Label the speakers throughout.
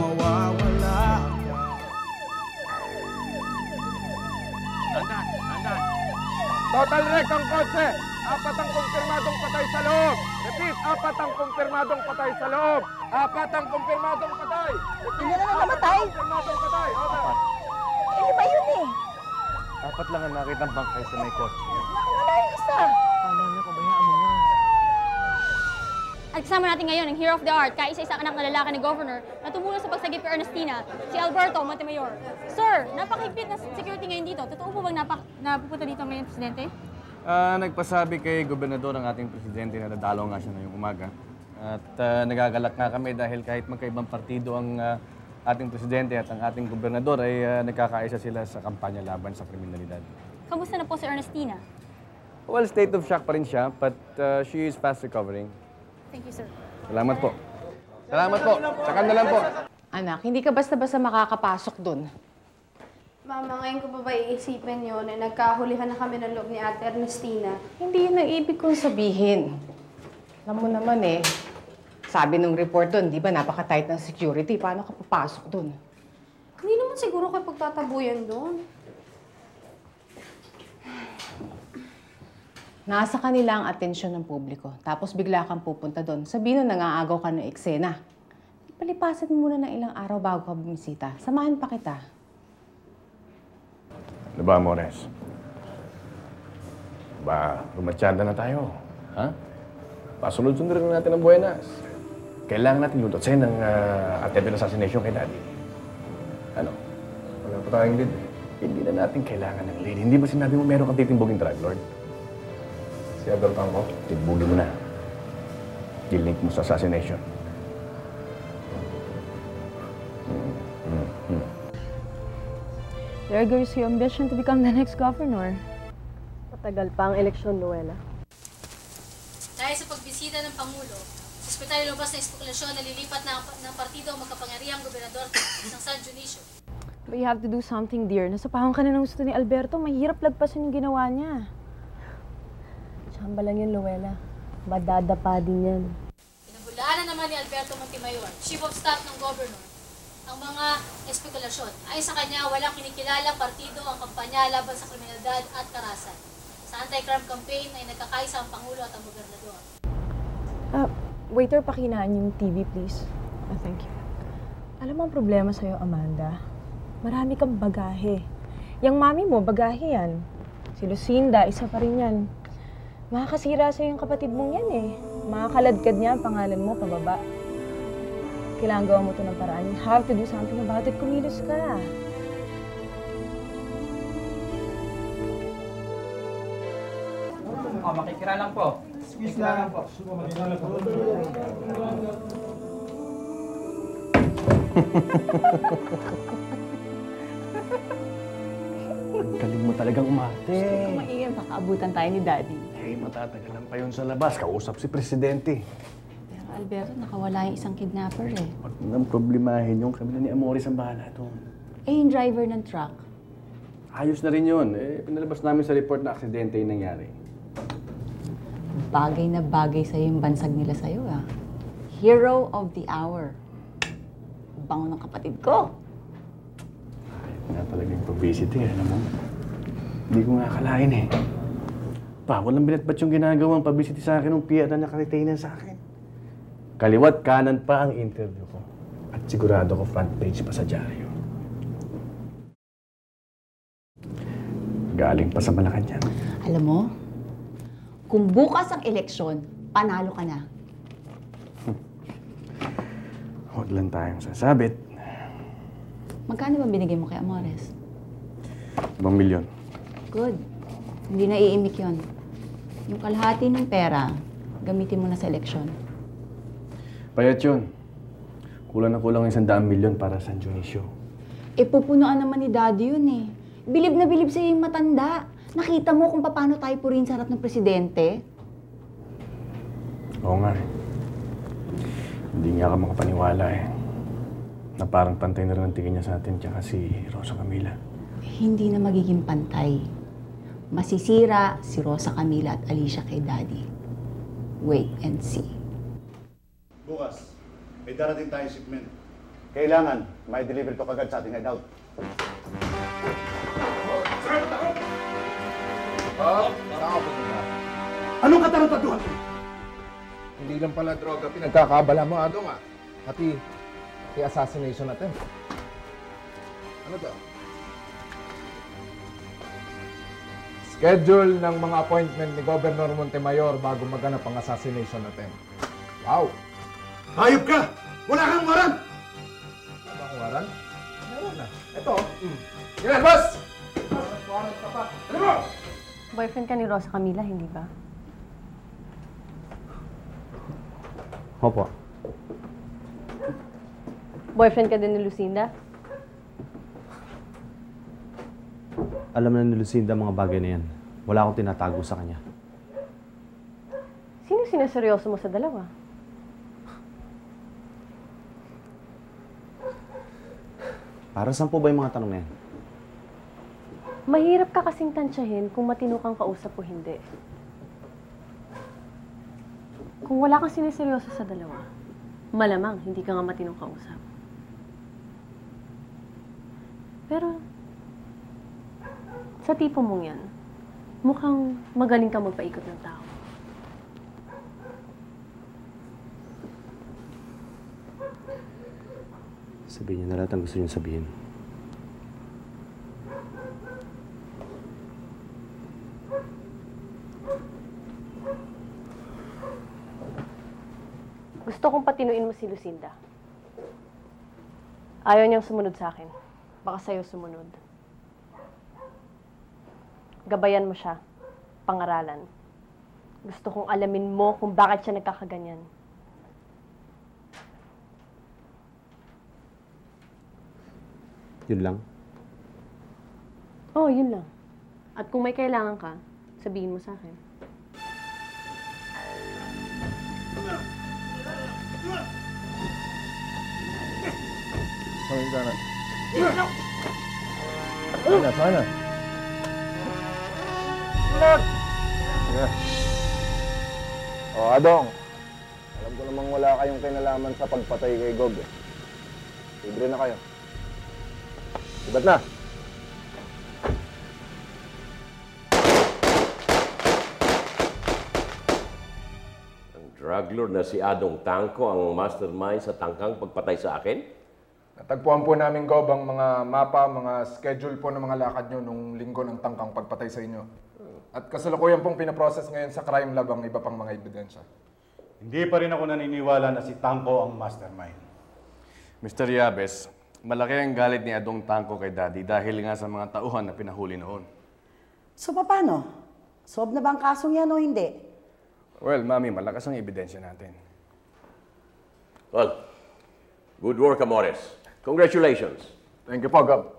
Speaker 1: mawawala.
Speaker 2: Andan. Total wreck ang kotse. 4 ang kumpirmadong patay sa loob. Repeat, 4 ang kumpirmadong patay sa loob. 4 ang kumpirmadong patay.
Speaker 3: Hindi na namatay.
Speaker 2: Kumpirmadong patay. Over.
Speaker 3: Eh, ba yun eh?
Speaker 4: 4 lang ang nakitang bangkay sa may kotse.
Speaker 3: Wala yung isa.
Speaker 4: Tama na, pabayaan mo na.
Speaker 5: At kasama natin ngayon ang hero of the art, kaisa-isang anak na lalaki ni Governor na tumulong sa pagsagip kay Ernestina, si Alberto Montemayor. Sir, napakahigpit na security ngayon dito. Totoo po bang napupunta dito ngayon, Presidente?
Speaker 4: Nagpasabi kay Gobernador ang ating presidente na dadalaw nga siya ngayong umaga. At nagagalak nga kami dahil kahit magkaibang partido ang ating presidente at ang ating gobernador ay nagkakaisa sila sa kampanya laban sa kriminalidad.
Speaker 5: Kamusta na po si Ernestina?
Speaker 4: Well, state of shock pa rin siya, but she is fast recovering.
Speaker 5: Thank you, sir.
Speaker 4: Salamat po. Salamat po. Tsaka na lang po.
Speaker 6: Anak, hindi ka basta-basta makakapasok dun.
Speaker 7: Mama, ngayon ko pa ba iisipin yun na nagkahulihan na kami ng loob ni Ate Ernestina?
Speaker 6: Hindi yun ang ibig kong sabihin. Alam mo naman eh, sabi nung report dun, di ba napaka-tight ng security. Paano ka papasok dun?
Speaker 7: Hindi naman siguro kayo pagtatabuyan doon.
Speaker 6: Nasa kanila ang atensyon ng publiko. Tapos bigla kang pupunta doon. Sabihin na nangaagaw ka ng eksena. Palipasan mo muna ng ilang araw bago ka bumisita. Samahan pa kita.
Speaker 4: Ano ba, Amores? Ba, rumatsyada na tayo. Ha? Pasunod-sunod rin natin ang buenas. Kailangan natin lutotsin ng attempted assassination kay Daddy. Ano? Wala pa tayong lead. Hindi na natin kailangan ng lead. Hindi ba sinabi mo meron kang titimbugin drug lord? Si Adolfo mo, timbugin mo na. I-link mo sa assassination.
Speaker 8: There goes your ambition to become the next governor.
Speaker 9: Matagal pa ang eleksyon, Luella.
Speaker 5: Dahil sa pagbisita ng Pangulo, sa ospital lumabas na espekulasyon na lilipat ng partido ang magkapangyarihang gobernador ng San Dionisio.
Speaker 8: But you have to do something, dear. Nasapahang ka na ng gusto ni Alberto. Mahirap lagpasin yung ginawa niya.
Speaker 9: Tsamba lang yan, Luella. Madadapa din yan.
Speaker 5: Pinabulaan na naman ni Alberto Montemayor, Chief of Staff ng Governor, ang mga espekulasyon. Ay sa kanya, walang kinikilalang partido ang kampanya laban sa kriminalidad at karahasan. Sa anti-crime campaign ay nagkakaisa ang Pangulo at ang Gobernador.
Speaker 8: Waiter, pakinaan yung TV, please. Thank you. Alam mo ang problema sa'yo, Amanda? Marami kang bagahe. Yang mami mo, bagahe yan. Si Lucinda, isa pa rin yan. Makakasira sa'yo yung kapatid mong yan eh. Makakaladkad niya ang pangalan mo pababa. Kailangan gawa mo ito ng paraan. You have to do something about it. Kumilos ka.
Speaker 10: Makikira lang po. Squeeze lang po.
Speaker 4: Galing mo talagang umarte.
Speaker 6: Maingay, makaabutan tayo ni Daddy.
Speaker 4: Eh, matatagalan pa yun sa labas. Kausap si Presidente.
Speaker 6: Pero Alberto, nakawala yung isang kidnapper eh.
Speaker 4: Huwag mo nang problemahin yung kami na ni Amores ang bahala doon.
Speaker 6: Eh, yung driver ng truck.
Speaker 4: Ayos na rin yun. Eh, pinalabas namin sa report na aksidente yung nangyari.
Speaker 6: Bagay na bagay sa'yo yung bansag nila sa'yo ah. Hero of the hour. Bango ng kapatid ko.
Speaker 4: Nga talaga yung publicity, alam mo. Hindi ko nga akalain eh. Pa, walang binatbat yung ginagawang publicity sa akin ng PR na naka-retainer sa akin. Kaliwat kanan pa ang interview ko. At sigurado ko front page pa sa dyaryo. Galing pa sa Malacanang.
Speaker 6: Alam mo, kung bukas ang eleksyon, panalo ka na.
Speaker 4: Huwag lang tayong sasabit.
Speaker 6: Magkano ba binigay mo kay Amores?
Speaker 4: 2 milyon.
Speaker 6: Good. Hindi na iimik yun. Yung kalahati ng pera, gamitin mo na sa eleksyon.
Speaker 4: Payat yun. Kulang na kulang yung 100 milyon para sa San Dionisio.
Speaker 6: Eh, pupunuan naman ni Daddy yun eh. Bilib na bilib sa'yo yung matanda. Nakita mo kung paano tayo purin sa harap ng presidente?
Speaker 4: Oo nga eh. Hindi nga ka makapaniwala eh. Na parang pantay na rin ang tingin niya sa atin tsaka si Rosa Camila.
Speaker 6: Hindi na magiging pantay. Masisira si Rosa Camila at Alicia kay Daddy. Wait and see.
Speaker 11: Bukas, may darating tayong shipment.
Speaker 1: Kailangan may deliver to kagad sa ating hideout. Anong kataruntaduhan?
Speaker 2: Hindi lang pala droga pinagkakabala mo, Adong, ah. Pati assassination natin. Ano to? Schedule ng mga appointment ni Governor Montemayor bago maganap ang assassination natin. Wow!
Speaker 1: Hayop ka! Wala kang warrant!
Speaker 2: Ano akong waran? Meron na. Ito. Yan, boss! Warrant ka pa. Ano mo?
Speaker 9: Boyfriend ka ni Rosa Camila, hindi ba?
Speaker 1: Opo.
Speaker 9: Boyfriend ka din ni Lucinda?
Speaker 1: Alam na ni Lucinda mga bagay na yan. Wala akong tinatago sa kanya.
Speaker 9: Sino sineseryoso mo sa dalawa?
Speaker 1: Para saan po ba yung mga tanong na yan?
Speaker 9: Mahirap ka kasing tansyahin kung matino kang kausap o hindi. Kung wala kang sineseryoso sa dalawa, malamang hindi ka nga matinong kausap. Pero, sa tipo mong yan, mukhang magaling ka magpaikot ng tao.
Speaker 1: Sabihin niyo na lahat ang gusto niyong sabihin.
Speaker 9: Gusto kong patinuin mo si Lucinda. Ayaw niyang sumunod sa akin. Baka sa'yo sumunod. Gabayan mo siya. Pangaralan. Gusto kong alamin mo kung bakit siya nagkakaganyan.
Speaker 1: Yun lang?
Speaker 9: Oo, yun lang. At kung may kailangan ka, sabihin mo sa akin.
Speaker 4: Saan ka na? Sana. Yeah. Adong. Alam ko namang wala kayong kinalaman sa pagpatay kay Gob. Libre na kayo. Ibat na.
Speaker 11: Ang drug lord na si Adong Tangko ang mastermind sa tangkang pagpatay sa akin?
Speaker 2: Natagpuan po namin, Gob, ang mga mapa, mga schedule po ng mga lakad nyo nung linggo ng tangkang pagpatay sa inyo. At kasalukuyan pong pinaprocess ngayon sa crime lab ang iba pang mga ebidensya.
Speaker 1: Hindi pa rin ako naniniwala na si Tangko ang mastermind.
Speaker 4: Mr. Yabes, malaki ang galit ni Adong Tangko kay Daddy dahil nga sa mga tauhan na pinahuli noon.
Speaker 3: So, paano? Solve na ba ang kasong yan o hindi?
Speaker 4: Well, Mami, malakas ang ebidensya natin.
Speaker 11: Well, good work, Amores. Congratulations.
Speaker 4: Thank you po, Gob.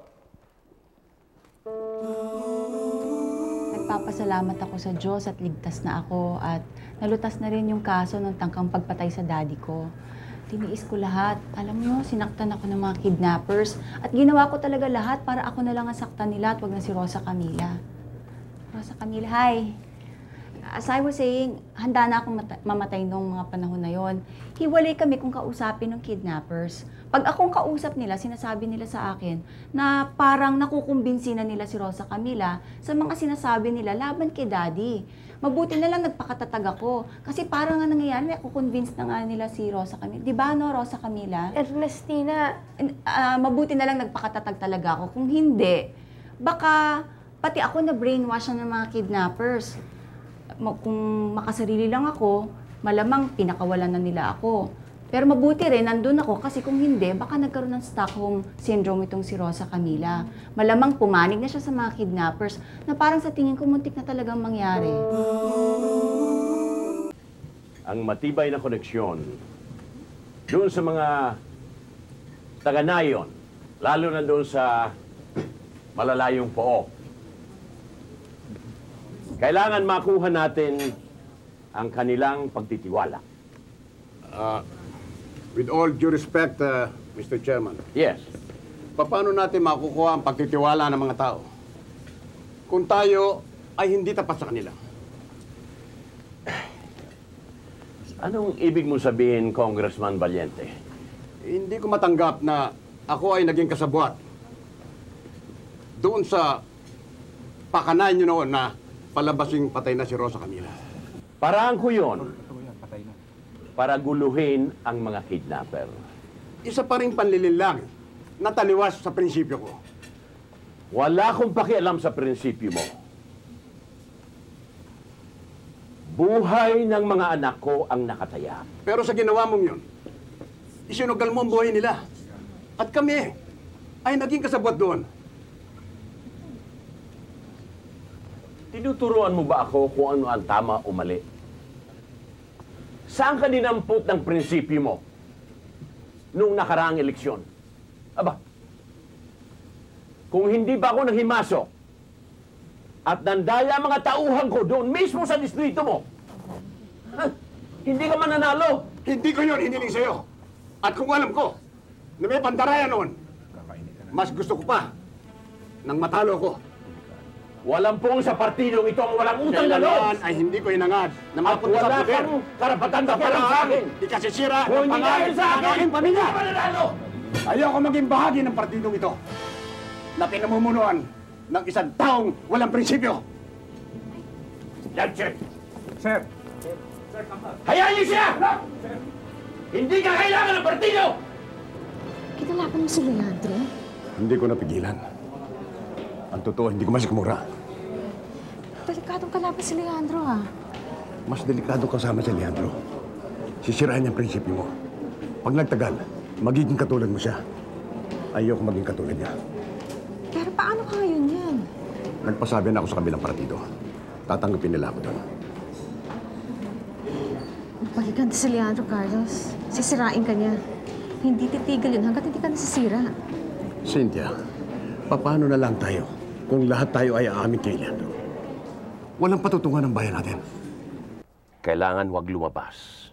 Speaker 12: Nagpapasalamat ako sa Diyos at ligtas na ako at nalutas na rin yung kaso ng tangkang pagpatay sa daddy ko. Tiniis ko lahat. Alam mo, sinaktan ako ng mga kidnappers at ginawa ko talaga lahat para ako na lang ang saktan nila at wag na si Rosa Camila. Rosa Camila, hi! As I was saying, handa na akong mamatay noong mga panahon na yon. Hiwalay kami kung kausapin ng kidnappers. Pag akong kausap nila, sinasabi nila sa akin na parang nakukumbinsi na nila si Rosa Camila sa mga sinasabi nila laban kay Daddy. Mabuti na lang nagpakatatag ako. Kasi parang nga nangyayari, nakukonvince na nga nila si Rosa Camila. Di ba, no, Rosa Camila?
Speaker 7: Ernestina.
Speaker 12: Mabuti na lang nagpakatatag talaga ako. Kung hindi, baka pati ako na brainwash ng mga kidnappers. Kung makasarili lang ako, malamang pinakawalan na nila ako. Pero mabuti rin, nandun ako kasi kung hindi, baka nagkaroon ng Stockholm Syndrome itong si Rosa Camila. Malamang pumanig na siya sa mga kidnappers na parang sa tingin ko muntik na talagang mangyari.
Speaker 11: Ang matibay na koneksyon doon sa mga taga-nayon, lalo na doon sa malalayong pook. Kailangan makuha natin ang kanilang pagtitiwala.
Speaker 13: With all due respect, Mr. Chairman.
Speaker 11: Yes.
Speaker 13: Paano natin makukuha ang pagtitiwala ng mga tao kung tayo ay hindi tapat sa kanila?
Speaker 11: Anong ibig mo sabihin, Congressman Valiente?
Speaker 13: Hindi ko matanggap na ako ay naging kasabwat doon sa pakanayan nyo noon na palabasing patay na si Rosa Camila.
Speaker 11: Paraan ko yun para guluhin ang mga kidnapper.
Speaker 13: Isa pa rin panlilinlang na taliwas sa prinsipyo ko.
Speaker 11: Wala akong pakialam sa prinsipyo mo. Buhay ng mga anak ko ang nakataya.
Speaker 13: Pero sa ginawa mong yun, isinugal mo ang buhay nila. At kami ay naging kasabwat doon.
Speaker 11: Tinuturuan mo ba ako kung ano ang tama o mali? Saan ka dinampot ng prinsipyo mo nung nakaraang eleksyon? Aba, kung hindi ba ako nanghimasok at nandaya mga tauhan ko doon mismo sa distrito mo, hindi ka mananalo.
Speaker 13: Hindi ko yun hiniling sa'yo. At kung alam ko na may pandaraya noon, mas gusto ko pa nang matalo ko.
Speaker 11: Walang pong sa partidong ito ang walang utang na loob.
Speaker 13: Kailangan ay hindi ko hinangad na
Speaker 11: At
Speaker 13: mapunta sa
Speaker 11: wala
Speaker 13: poder.
Speaker 11: kang karapatan na parang sa akin.
Speaker 13: Ikasisira
Speaker 11: Kung
Speaker 13: ng
Speaker 11: hindi
Speaker 13: pangalan
Speaker 11: dahil sa
Speaker 13: ng
Speaker 11: akin,
Speaker 13: aking pamilya.
Speaker 11: hindi ka mananalo.
Speaker 13: Ayoko maging bahagi ng partidong ito na pinamumunuan ng isang taong walang prinsipyo.
Speaker 11: Yan, Sir.
Speaker 10: Sir.
Speaker 11: Hayaan niyo siya! Hindi ka kailangan ng partido!
Speaker 8: Kinalaban mo si Leandro?
Speaker 13: Hindi ko napigilan. Ang totoo, hindi ko masikmura.
Speaker 8: Delikadong kalaban si Leandro, ah.
Speaker 13: Mas delikado kasama si Leandro. Sisirahan niya ang prinsipyo mo. Pag nagtagal, magiging katulad mo siya. Ayoko maging katulad niya.
Speaker 8: Pero paano ka ngayon yan?
Speaker 13: Nagpasabi na ako sa kabilang partido. Tatanggapin nila ako doon.
Speaker 8: Magiganda si Leandro, Carlos. Sisirain ka niya. Hindi titigil yun hanggat hindi ka nasisira.
Speaker 13: Cynthia, paano na lang tayo kung lahat tayo ay aamin kay Leandro? Walang patutungan ng bayan natin.
Speaker 11: Kailangan wag lumabas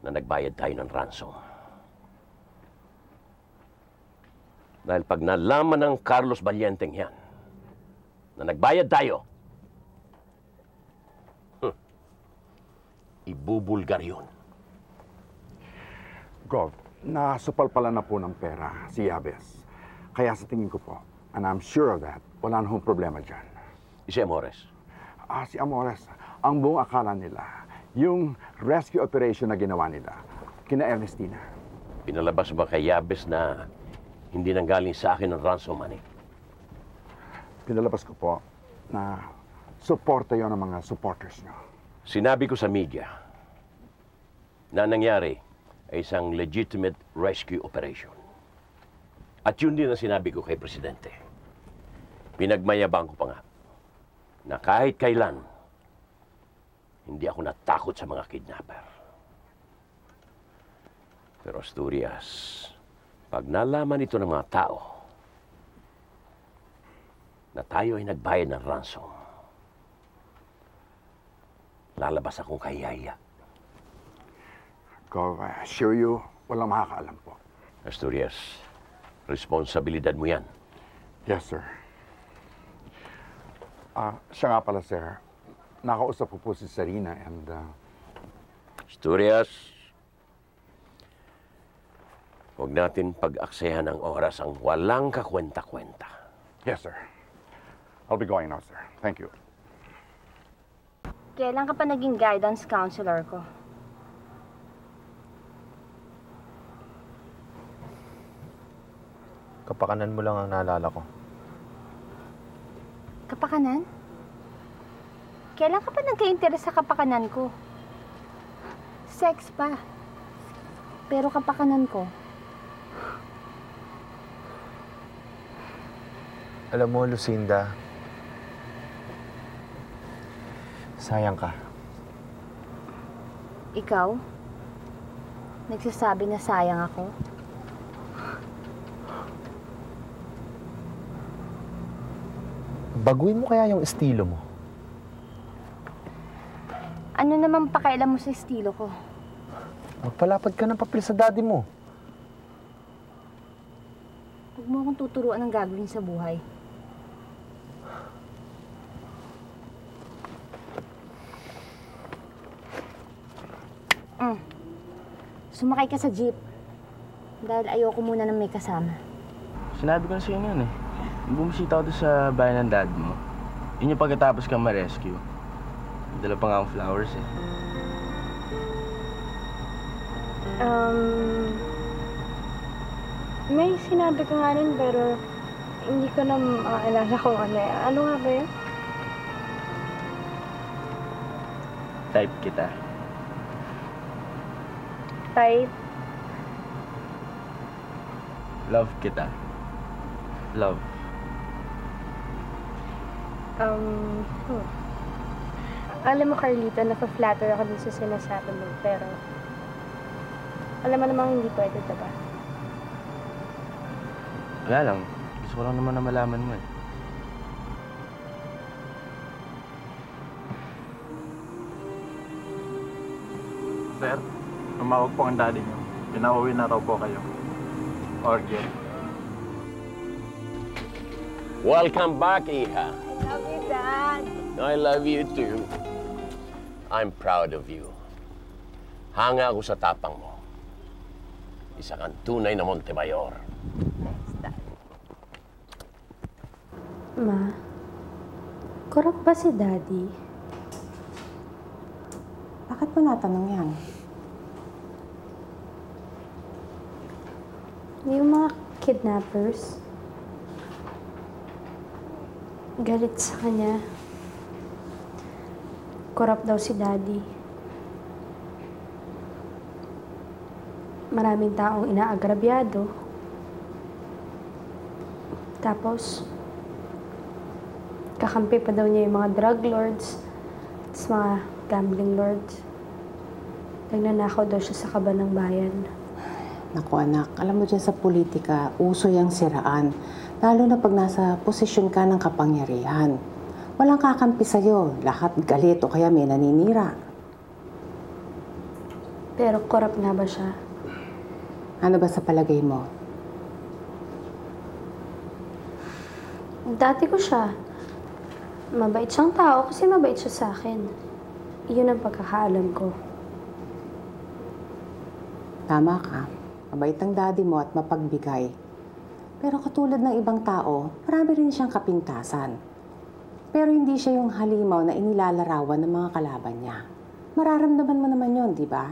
Speaker 11: na nagbayad tayo ng ransom. Dahil pag nalaman ng Carlos Valienteng yan na nagbayad tayo, ibubulgar yun.
Speaker 14: Gov, nasupal pala na po ng pera si Yabes. Kaya sa tingin ko po, and I'm sure of that, wala na hong problema dyan.
Speaker 11: Si Amores?
Speaker 14: Si Amores, ang buong akala nila, yung rescue operation na ginawa nila, kina Ernestina.
Speaker 11: Pinalabas ba kay Yabes na hindi nanggaling sa akin ang ransom money?
Speaker 14: Pinalabas ko po na suporta yon ng mga supporters nyo.
Speaker 11: Sinabi ko sa media na nangyari ay isang legitimate rescue operation. At yun din ang sinabi ko kay Presidente. Pinagmayabang ko pa nga na kahit kailan, hindi ako natakot sa mga kidnapper. Pero Asturias, pag nalaman ito ng mga tao na tayo ay nagbayad ng ransom, lalabas akong kayaya.
Speaker 14: Gov, I assure you, walang makakaalam po.
Speaker 11: Asturias, responsibilidad mo yan.
Speaker 14: Yes, sir. Siya nga pala, sir. Nakausap ko po si Sarina and...
Speaker 11: Asturias, huwag natin pag-aksehan ng oras ang walang kakwenta-kwenta.
Speaker 14: Yes, sir. I'll be going now, sir. Thank you.
Speaker 15: Kailan ka pa naging guidance counselor ko?
Speaker 1: Kapakanan mo lang ang naalala ko.
Speaker 15: Kapakanan? Kailan ka pa nagka-interes sa kapakanan ko? Sex pa. Pero kapakanan ko.
Speaker 1: Alam mo, Lucinda, sayang ka.
Speaker 15: Ikaw? Nagsasabi na sayang ako?
Speaker 1: Baguhin mo kaya yung estilo mo.
Speaker 15: Ano naman pakialam mo sa estilo ko?
Speaker 1: Magpalapad ka ng papel sa daddy mo.
Speaker 15: Huwag mo akong tuturuan ng gagawin sa buhay. Sumakay ka sa jeep. Dahil ayoko muna nang may kasama.
Speaker 10: Sinabi ko na sa'yo yun eh. Nung bumisita ako doon sa bayan ng dad mo, yun yung pagkatapos kang ma-rescue. Dala pa nga akong flowers eh.
Speaker 7: May sinabi ka nga rin pero hindi ko na maalala kung ano eh. Ano nga ba yun?
Speaker 10: Type kita.
Speaker 7: Type?
Speaker 10: Love kita. Love.
Speaker 7: Alam mo, Carlito, napaflatter ako dun sa sinasabi mo, pero alam mo namang hindi pwede, diba?
Speaker 10: Wala lang. Gusto ko lang naman na malaman mo eh.
Speaker 16: Sir, tumawag po ang daddy niyo. Pinauwi na raw po kayo. Orgel.
Speaker 11: Welcome back, Iha.
Speaker 15: I love you, Dad.
Speaker 11: I love you too. I'm proud of you. Hanga ako sa tapang mo. Isa kang tunay na Montemayor.
Speaker 7: Ma, correct ba si Daddy?
Speaker 6: Bakit mo natanong yan?
Speaker 7: Yung mga kidnappers, galit sa kanya. Corrupt daw si Daddy. Maraming taong inaagrabyado. Tapos, kakampi pa daw niya yung mga drug lords, at mga gambling lords. Nagnanakaw daw siya sa kaba ng bayan.
Speaker 6: Naku anak, alam mo dyan sa politika, uso yung siraan. Lalo na pag nasa posisyon ka ng kapangyarihan. Walang kakampi sa'yo. Lahat galit o kaya may naninira.
Speaker 7: Pero corrupt nga ba siya?
Speaker 6: Ano ba sa palagay mo?
Speaker 7: Dati ko siya. Mabait siyang tao kasi mabait siya sa akin. Iyon ang pagkakaalam ko.
Speaker 6: Tama ka. Mabait ang daddy mo at mapagbigay. Pero katulad ng ibang tao, marami rin siyang kapintasan. Pero hindi siya yung halimaw na inilalarawan ng mga kalaban niya. Mararamdaman mo naman yon, di ba?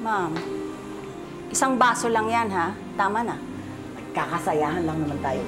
Speaker 3: Ma'am, isang baso lang yan, ha? Tama na. Magkakasayahan lang naman tayo.